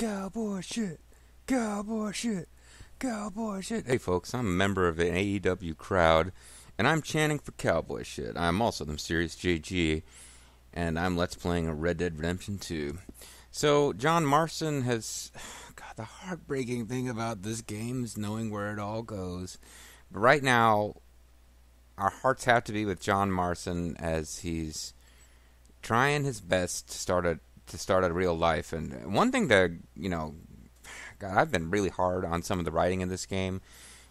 Cowboy shit. Cowboy shit. Cowboy shit. Hey folks, I'm a member of an AEW crowd, and I'm chanting for cowboy shit. I'm also the Mysterious JG, and I'm Let's Playing a Red Dead Redemption 2. So, John Marston has... God, the heartbreaking thing about this game is knowing where it all goes. But right now, our hearts have to be with John Marston as he's trying his best to start a real life. And one thing that, God, I've been really hard on some of the writing in this game,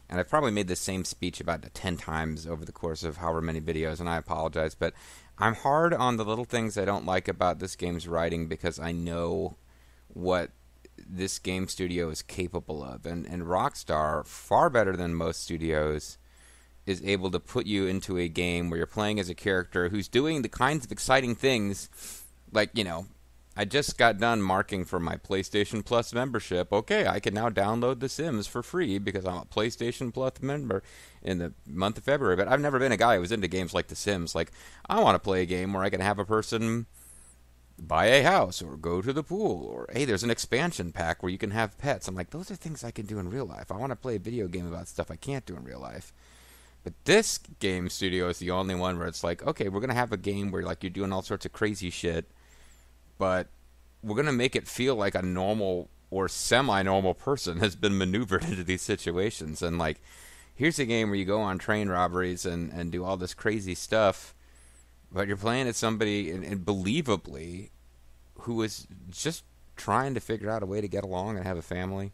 and I've probably made the same speech about 10 times over the course of however many videos, and I apologize, but I'm hard on the little things I don't like about this game's writing because I know what this game studio is capable of. And Rockstar, far better than most studios, is able to put you into a game where you're playing as a character who's doing the kinds of exciting things, like, I just got done marking for my PlayStation Plus membership. Okay, I can now download The Sims for free because I'm a PlayStation Plus member in the month of February. But I've never been a guy who was into games like The Sims. Like, I want to play a game where I can have a person buy a house or go to the pool, or, hey, there's an expansion pack where you can have pets. I'm like, those are things I can do in real life. I want to play a video game about stuff I can't do in real life. But this game studio is the only one where it's like, okay, we're going to have a game where, like, you're doing all sorts of crazy shit, but we're going to make it feel like a normal or semi-normal person has been maneuvered into these situations. And, like, here's a game where you go on train robberies and do all this crazy stuff, but you're playing as somebody, and believably, who is just trying to figure out a way to get along and have a family.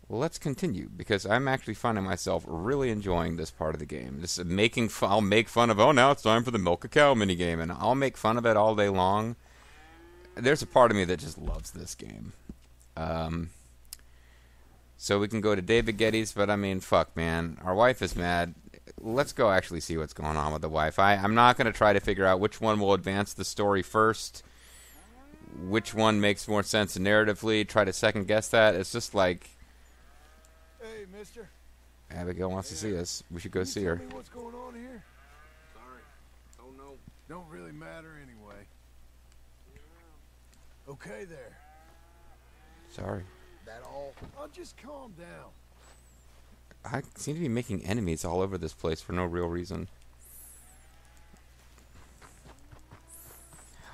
Well, let's continue, because I'm actually finding myself really enjoying this part of the game. I'll make fun of, oh, now it's time for the Milk a Cow minigame, and I'll make fun of it all day long. There's a part of me that just loves this game. So we can go to David Geddes, but I mean, fuck, man. Our wife is mad. Let's go actually see what's going on with the wife. I'm not going to try to figure out which one will advance the story first, which one makes more sense narratively, try to second guess that. It's just like... Hey, mister. Abigail wants to see us. We should go see her. Tell me what's going on here? Sorry. Don't know. Don't really matter anyway. Okay there. Sorry. That all? Oh, just calm down. I seem to be making enemies all over this place for no real reason.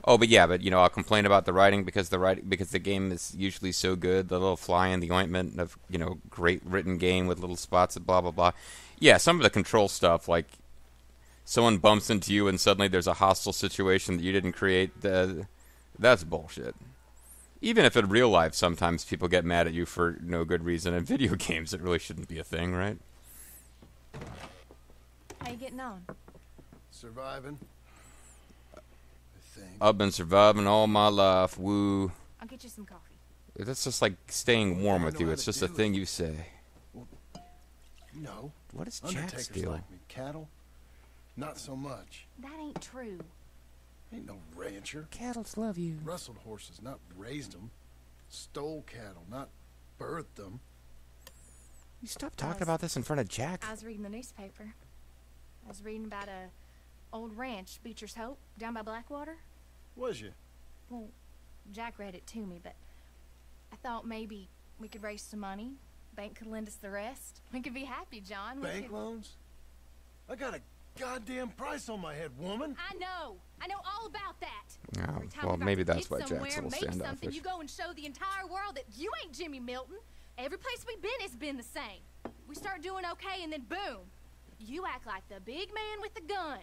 Oh, but I'll complain about the writing because the game is usually so good. The little fly in the ointment of, great written game with little spots of blah blah blah. Yeah, some of the control stuff, like someone bumps into you and suddenly there's a hostile situation that you didn't create. That's bullshit. Even if in real life sometimes people get mad at you for no good reason, in video games it really shouldn't be a thing, right? How you getting on? Surviving. I think. I've been surviving all my life, woo. I'll get you some coffee. That's just like staying warm with you. It's just a thing you say. Well, no. What does Jack Undertakers steal? like me. Cattle? Not so much. That ain't true. Ain't no rancher. Cattles love you. Rustled horses, not raised them. Stole cattle, not birthed them. You stop talking about this in front of Jack. I was reading the newspaper. I was reading about a old ranch, Beecher's Hope, down by Blackwater. Was you? Well, Jack read it to me, but I thought maybe we could raise some money. Bank could lend us the rest. We could be happy, John. Bank loans? I got a goddamn price on my head, woman. I know all about that. Oh, Every time well, we maybe got to that's why get Jack's a somewhere, little make something, standoffish. you go and show the entire world that you ain't Jimmy Milton. Every place we've been has been the same. We start doing okay, and then boom, you act like the big man with the gun.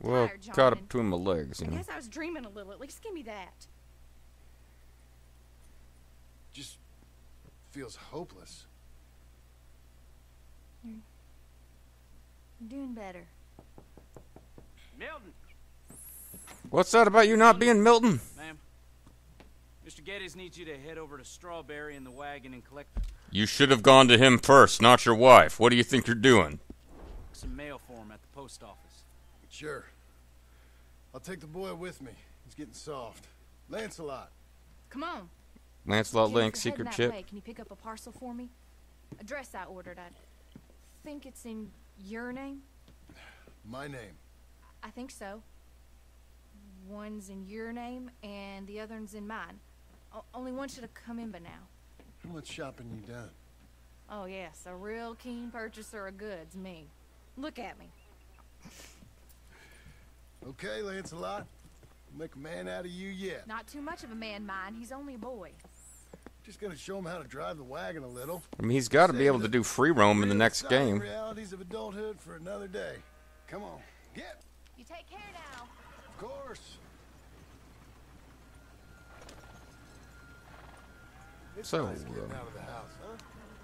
Well, Tired, John, caught up and between my legs, I you know. guess I was dreaming a little. At least give me that. Just feels hopeless. You're doing better. Milton, What's that about you not being Milton? ma'am. Mr. Geddes needs you to head over to Strawberry in the wagon and collect You should have gone to him first, not your wife. What do you think you're doing? some mail for him at the post office. Sure. I'll take the boy with me. He's getting soft. Lancelot. Come on. Lancelot Jim, Link, if you're secret heading that chip. way, can you pick up a parcel for me? A dress I ordered. I think it's in your name. My name. I think so. One's in your name and the other one's in mine. Only one should have come in by now. How much shopping you done? Oh, yes, a real keen purchaser of goods, me. Look at me. Okay, Lancelot. Make a man out of you yet. Not too much of a man, mine. He's only a boy. Just gonna show him how to drive the wagon a little. I mean, he's got to be able to do free roam in the next game. Realities of adulthood for another day. Come on, get. You take care now. Of course. It's So, nice getting out of the house, huh?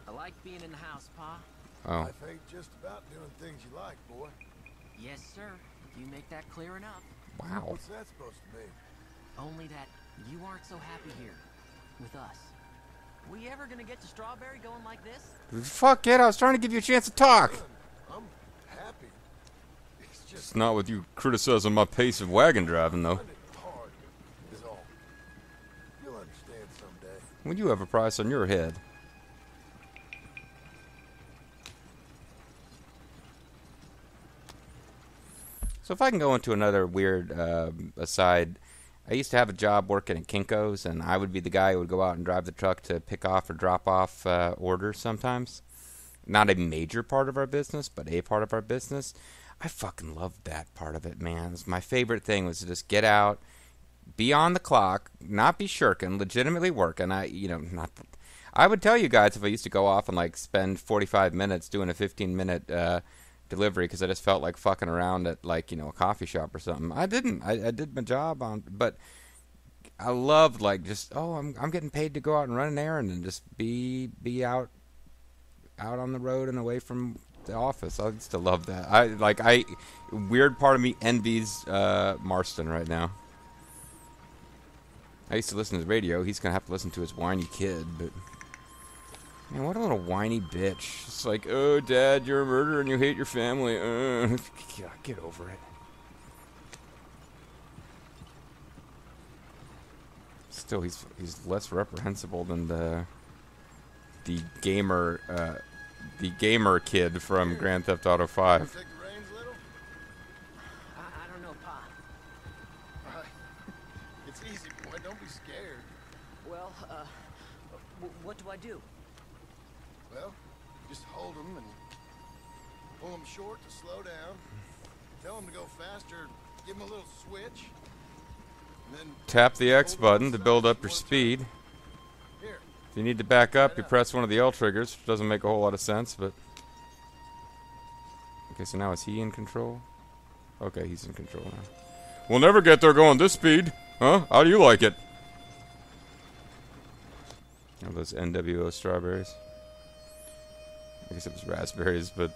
I like being in the house, Pa. Oh, Life ain't just about doing things you like, boy. Yes, sir. You make that clear enough. wow. What's that supposed to mean? Only that you aren't so happy here with us. We ever gonna get to Strawberry going like this? Fuck it, I was trying to give you a chance to talk. I'm happy. It's just It's not with you criticizing my pace of wagon driving, though. finding it hard is all. You'll understand someday. When you have a price on your head. So if I can go into another weird aside, I used to have a job working at Kinko's, and I would be the guy who would go out and drive the truck to pick off or drop off orders sometimes. Not a major part of our business, but a part of our business. I fucking loved that part of it, man. It was my favorite thing was to just get out, be on the clock, not be shirking, legitimately working. I would tell you guys if I used to go off and like spend 45 minutes doing a 15-minute delivery because I just felt like fucking around at like a coffee shop or something. I didn't. I did my job but I loved like just I'm getting paid to go out and run an errand and just be out on the road and away from the office. I used to love that. Weird part of me envies Marston right now. I used to listen to the radio. He's gonna have to listen to his whiny kid, but. Man, what a little whiny bitch. It's like, oh, Dad, you're a murderer and you hate your family. Get over it. Still, he's less reprehensible than the gamer kid from Grand Theft Auto 5. Take the reins a little? I don't know, Pa. All right. It's easy, boy. Don't be scared. Well, what do I do? Well, just hold them and pull them short to slow down. Tell them to go faster. Give them a little switch. And then Tap the X button to build up your speed. here. If you need to back up, you press one of the L triggers, which doesn't make a whole lot of sense, but... Okay, so now is he in control? Okay, he's in control now. We'll never get there going this speed. Huh? How do you like it? Oh, those NWO strawberries. I guess it was raspberries, but...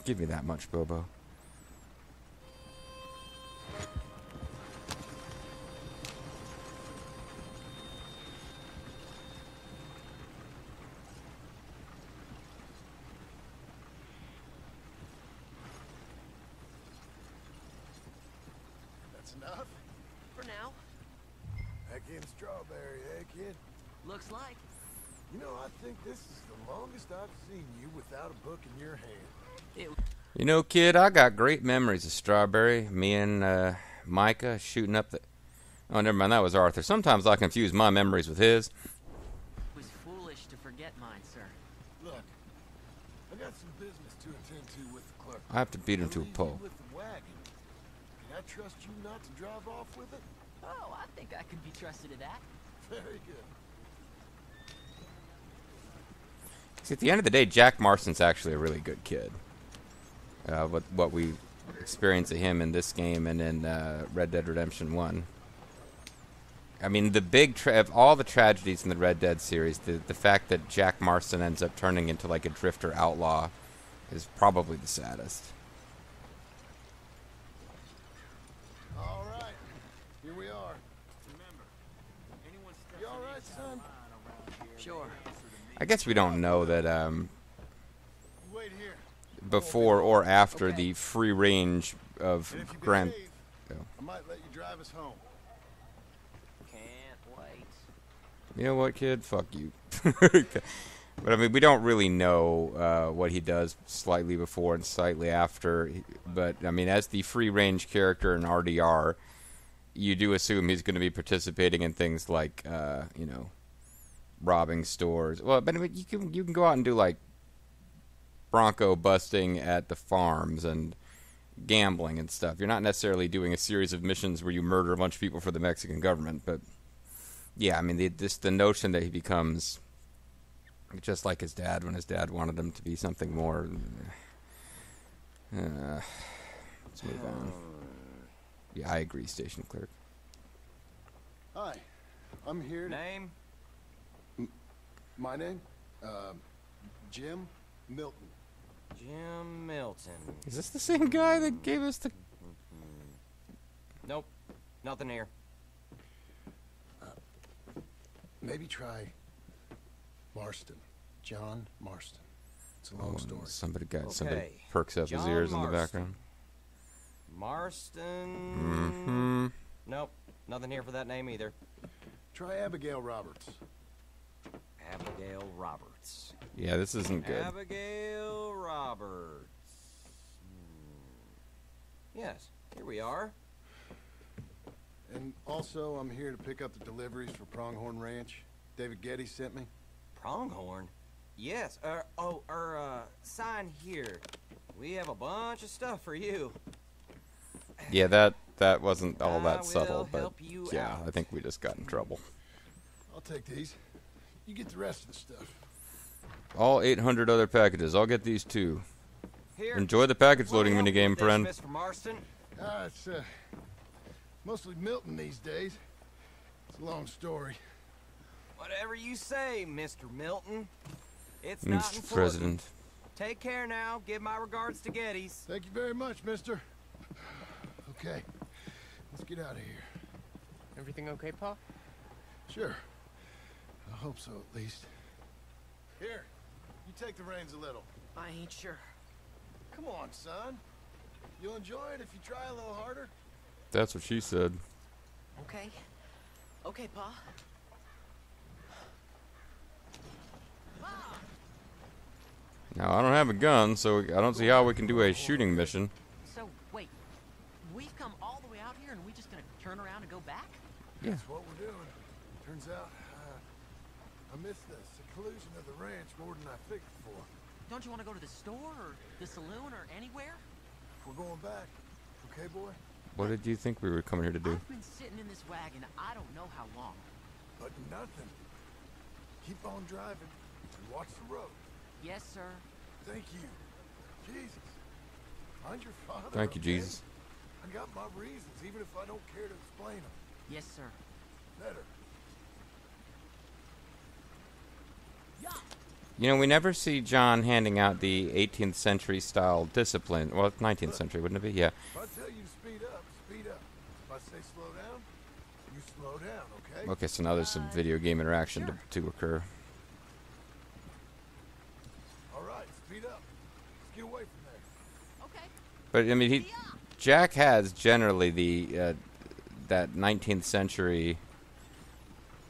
Give me that much, Bobo. That's enough. For now. Back in Strawberry, eh, kid? Looks like. You know, I think this is the longest I've seen you without a book in your hand. You know, kid, I got great memories of Strawberry. Me and Micah shooting up the... Oh, never mind, that was Arthur. Sometimes I confuse my memories with his. It was foolish to forget mine, sir. Look, I got some business to attend to with the clerk. I have to beat him to a Leave you pulp. with the wagon. Can I trust you not to drive off with it? Oh, I think I could be trusted at that. Very good. See, at the end of the day, Jack Marston's actually a really good kid. What we experience of him in this game and in Red Dead Redemption 1. I mean, the big of all the tragedies in the Red Dead series, the fact that Jack Marston ends up turning into like a drifter outlaw is probably the saddest. All right, here we are. Remember, anyone steps You all right, son? Sure. I guess we don't know that Wait here. before or after the free range of And if you Grand... behave, Oh. I might let you drive us home. Can't wait. You know what, kid? Fuck you. But, I mean, we don't really know what he does slightly before and slightly after. But, I mean, as the free-range character in RDR, you do assume he's going to be participating in things like, robbing stores. Well, but you can go out and do like bronco busting at the farms and gambling and stuff. You're not necessarily doing a series of missions where you murder a bunch of people for the Mexican government, but yeah, I mean, the notion that he becomes just like his dad when his dad wanted him to be something more. Let's move on. Yeah, I agree, station clerk. Hi, I'm here to... Name? My name? Jim Milton. Jim Milton. Is this the same guy that gave us the... Nope. Nothing here. Maybe try Marston. John Marston. It's a long story. Somebody Okay. perks up his John ears in the Marston. background. Marston. Nope. Nothing here for that name either. Try Abigail Roberts. Abigail Roberts. Yeah, this isn't good. Abigail Roberts. Yes, here we are. And also, I'm here to pick up the deliveries for Pronghorn Ranch. David Getty sent me. Pronghorn? Yes. Sign here. We have a bunch of stuff for you. Yeah, that wasn't all I that subtle, will but help you yeah, out. I think we just got in trouble. I'll take these. You get the rest of the stuff. All 800 other packages. I'll get these too. Here. Enjoy the package loading Wanna help you minigame, with this, friend. Mr. Marston? It's mostly Milton these days. It's a long story. Whatever you say, Mr. Milton. It's not Mr. important. President. Take care now. Give my regards to Geddes. Thank you very much, mister. Okay, let's get out of here. Everything okay, Pa? Sure. I hope so, at least. Here, you take the reins a little. I ain't sure. Come on, son. You'll enjoy it if you try a little harder. That's what she said. Okay. Okay, Pa. Now, I don't have a gun, so I don't see how we can do a shooting mission. So, wait. We've come all the way out here and we just gonna turn around and go back? Yeah. That's what we're doing. Turns out, I miss the seclusion of the ranch more than I figured for. Don't you want to go to the store or the saloon or anywhere? We're going back. Okay, boy? What did you think we were coming here to do? I've been sitting in this wagon I don't know how long. But nothing. Keep on driving and watch the road. Yes, sir. Thank you. Jesus. Find your father. Thank you, okay? Jesus. I got my reasons, even if I don't care to explain them. Yes, sir. Better. You know, we never see John handing out the 18th century style discipline. Well, 19th century, wouldn't it be? Yeah. If I tell you to speed up, speed up. If I say slow down, you slow down, okay? Okay, so now there's some video game interaction to occur. All right, speed up. Let's get away from there. Okay. But I mean, Jack has generally the that 19th century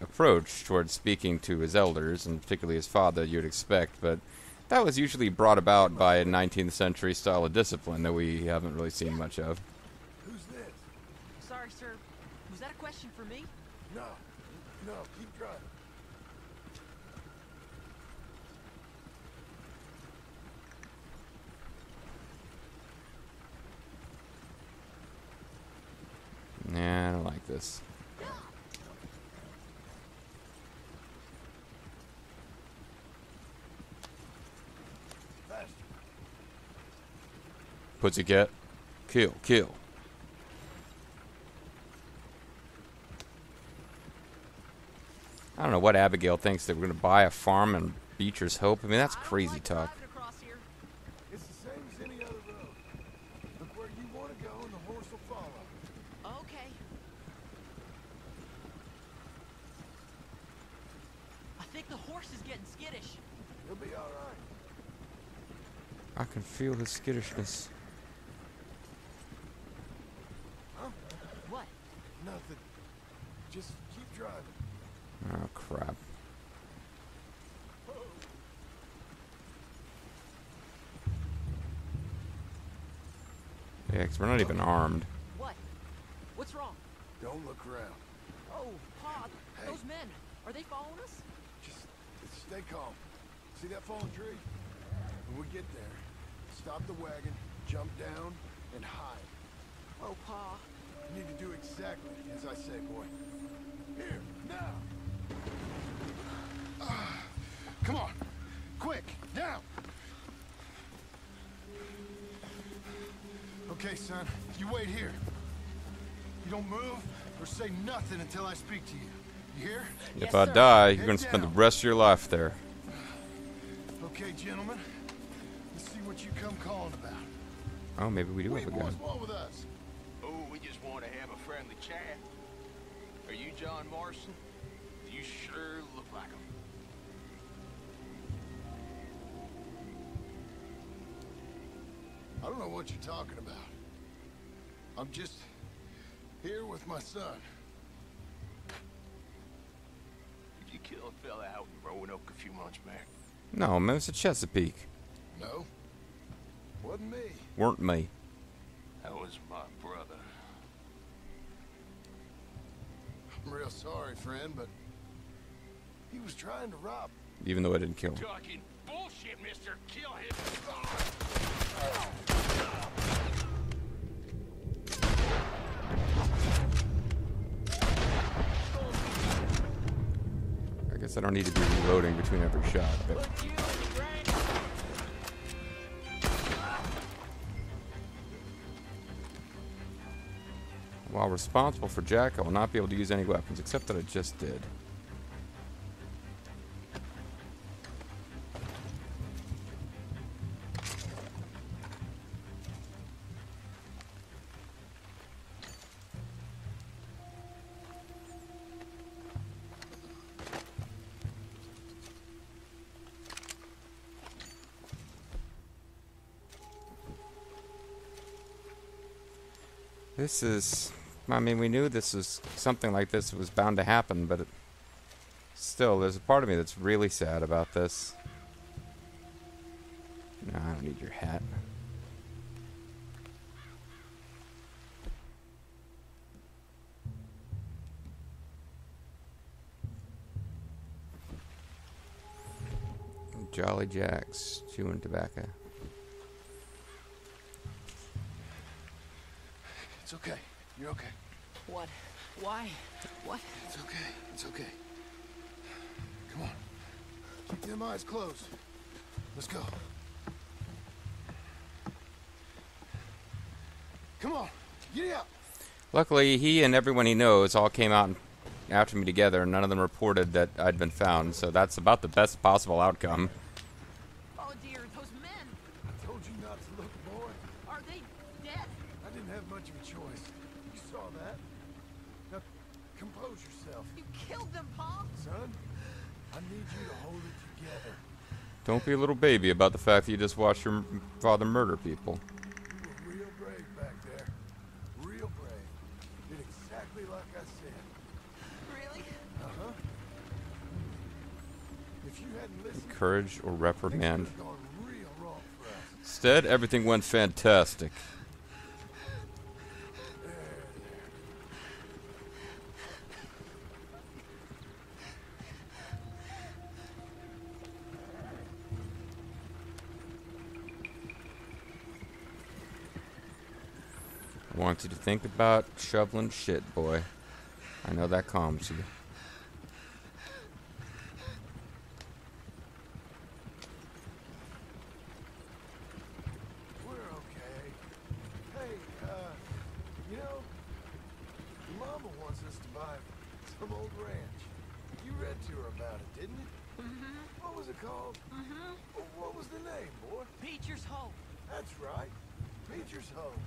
approach towards speaking to his elders, and particularly his father, you'd expect. But that was usually brought about by a 19th century style of discipline that we haven't really seen much of. Who's this? Sorry, sir. Was that a question for me? No, no, keep driving. Nah, I don't like this. Faster. Pussycat. Kill, kill. I don't know what Abigail thinks, that we're going to buy a farm in Beecher's Hope. I mean, that's I don't crazy like talk. driving across here. It's the same as any other road. Look where you want to go and the horse will follow. Okay. I think the horse is getting skittish. He'll be all right. I can feel his skittishness. What? Nothing. Just keep driving. Oh, crap. Yeah, 'cause we're not even armed. What? What's wrong? Don't look around. Oh, Pa, Hey. those men, are they following us? Just stay calm. See that fallen tree? When we get there, stop the wagon, jump down, and hide. Oh, Pa. You need to do exactly as I say, boy. Here, now! Come on! Quick, now! Okay, son, you wait here. You don't move or say nothing until I speak to you. You hear? If Yes, I sir. die, you're Head gonna spend the down. rest of your life there. Okay, gentlemen. Let's see what you come calling about. Oh, maybe we do We have a boys gun. want with us. Oh, we just want to have a friendly chat. Are you John Marston? You sure look like him. I don't know what you're talking about. I'm just here with my son. Did you kill a fella out in Roanoke a few months back? No, man, it's a Chesapeake. No, wasn't me. Weren't me. That was my brother. I'm real sorry, friend, but he was trying to rob. Even though I didn't kill him. Talking bullshit, mister. Kill him. I guess I don't need to be reloading between every shot. But while responsible for Jack, I will not be able to use any weapons, except that I just did. This is... I mean, we knew this was... something like this was bound to happen, but still, there's a part of me that's really sad about this. No, I don't need your hat. Jolly Jacks, chewing tobacco. It's okay. You're okay. What? Why? What? It's okay. It's okay. Come on. Keep them eyes closed. Let's go. Come on. Get up. Luckily, he and everyone he knows all came out after me together, and none of them reported that I'd been found, so that's about the best possible outcome. Oh, dear, those men, I told you not to look, boy. are they dead? I didn't have much of a choice. You saw that. Now, compose yourself, You killed them, Pa. son. I need you to hold it together. Don't be a little baby about the fact that you just watched your father murder people. You were real brave back there. Real brave. Did exactly like I said. Really? Uh-huh. If you hadn't listened, Courage or things reprimand. would have gone real wrong for us. Instead, everything went fantastic. I want you to think about shoveling shit, boy. I know that calms you. We're okay. Hey, you know, your mama wants us to buy some old ranch. You read to her about it, didn't you? Mm-hmm. What was it called? Mm-hmm. What was the name, boy? Beecher's Hope. That's right. Beecher's Home.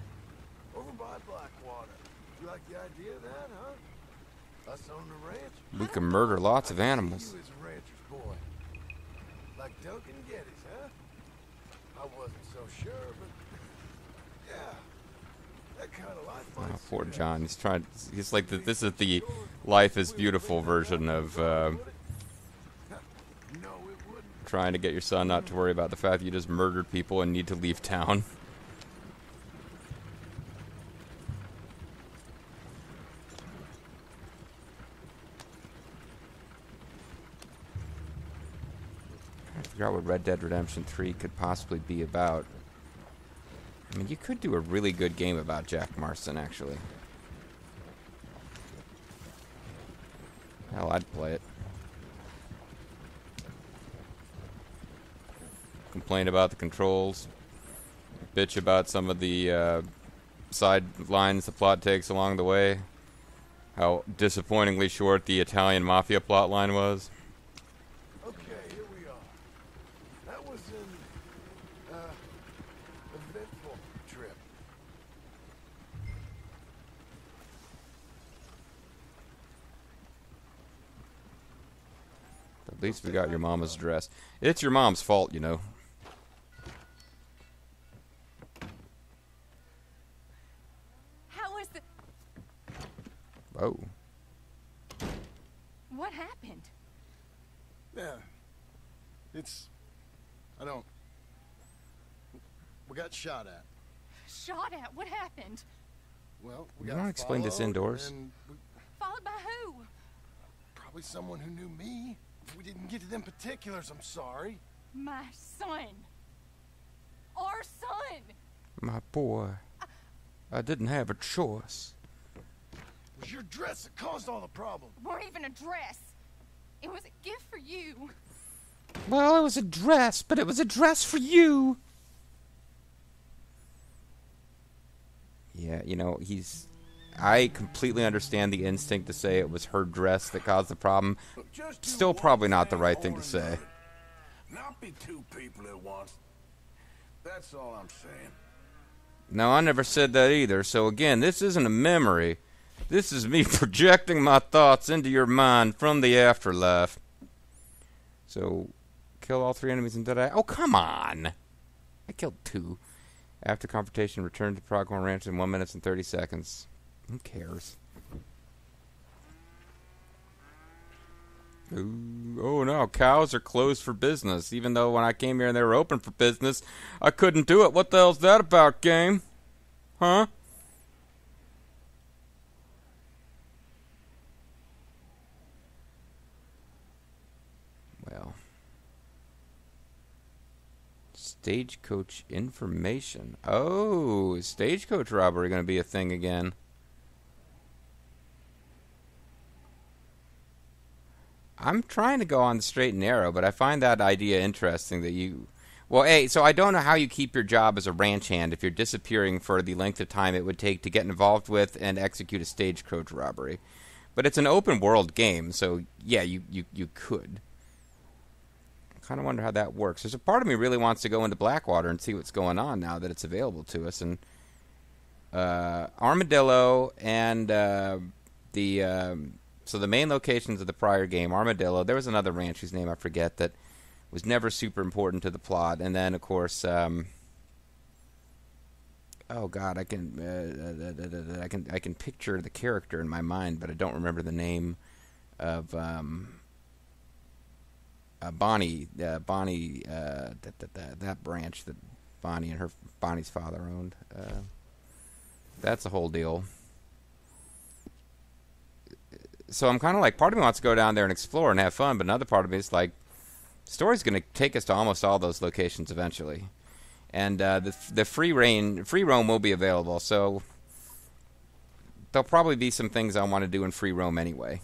Over by Blackwater. You like the idea of that, huh? Us on the ranch? We can murder lots of I animals. see you as a rancher's boy. Like Duncan Geddes, huh? I wasn't so sure, but yeah. That kind of life Oh, might poor suit us. John. He's trying. He's like this is the life is beautiful version of No, it wouldn't. trying to get your son not to worry about the fact that you just murdered people and need to leave town. Figure out what Red Dead Redemption 3 could possibly be about. I mean, you could do a really good game about Jack Marston, actually. Hell, I'd play it. Complain about the controls. Bitch about some of the side lines the plot takes along the way. How disappointingly short the Italian mafia plot line was. Okay, here we are. That was an eventful trip. At least we got your mama's dress. It's your mom's fault, you know. How was the... Oh. What happened? Yeah. I don't... We got shot at. Shot at? What happened? Well, we You got don't explain this followed, indoors. and Followed by who? probably someone who knew me. If we didn't get to them particulars, I'm sorry. My son. Our son. My boy. I didn't have a choice. It was your dress that caused all the problem. Weren't even a dress. It was a gift for you. Well, it was a dress, but it was a dress for you. Yeah, you know, I completely understand the instinct to say it was her dress that caused the problem. Still probably not the right thing to say. Not be two people at once. That's all I'm saying. No, I never said that either. So again, this isn't a memory. This is me projecting my thoughts into your mind from the afterlife. So, kill all 3 enemies and die. Oh, come on! I killed 2. After confrontation, return to Pronghorn Ranch in 1 minute and 30 seconds. Who cares? Ooh, oh no, cows are closed for business. Even though when I came here and they were open for business, I couldn't do it. What the hell's that about, game? Huh? Well. Stagecoach information. Oh, stagecoach robbery going to be a thing again. I'm trying to go on the straight and narrow, but I find that idea interesting that you... Well, hey, so I don't know how you keep your job as a ranch hand if you're disappearing for the length of time it would take to get involved with and execute a stagecoach robbery. But it's an open world game, so yeah, you could. I kind of wonder how that works. There's a part of me really wants to go into Blackwater and see what's going on now that it's available to us. And Armadillo and so the main locations of the prior game, Armadillo, there was another ranch whose name I forget that was never super important to the plot. And then, of course, oh God, I can picture the character in my mind, but I don't remember the name of Bonnie. That branch that Bonnie's father owned. That's a whole deal. So I'm kind of like, part of me wants to go down there and explore and have fun, but another part of me is like, the story's going to take us to almost all those locations eventually. And the free roam will be available, so there'll probably be some things I want to do in free roam anyway.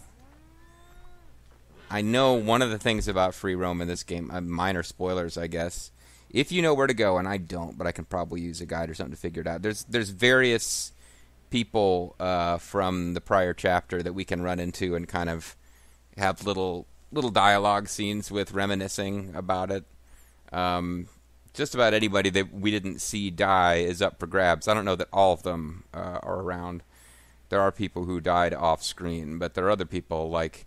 I know one of the things about free roam in this game, minor spoilers, I guess. If you know where to go, and I don't, but I can probably use a guide or something to figure it out. There's various people from the prior chapter that we can run into and kind of have little dialogue scenes with, reminiscing about it. Just about anybody that we didn't see die is up for grabs. I don't know that all of them are around. There are people who died off screen, but there are other people like,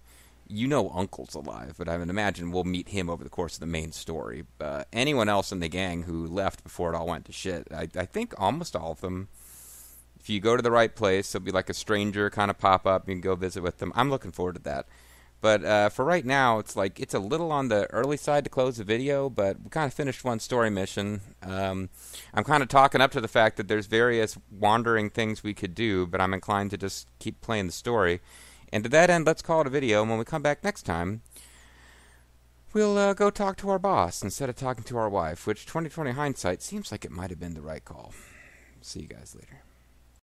Uncle's alive, but I would imagine we'll meet him over the course of the main story. Anyone else in the gang who left before it all went to shit, I think almost all of them. If you go to the right place, there'll be like a stranger kind of pop up. You can go visit with them. I'm looking forward to that. But for right now, it's like it's a little on the early side to close the video, but we kind of finished one story mission. I'm kind of talking up to the fact that there's various wandering things we could do, but I'm inclined to just keep playing the story. And to that end, let's call it a video. And when we come back next time, we'll go talk to our boss instead of talking to our wife, which 2020 hindsight seems like it might have been the right call. See you guys later.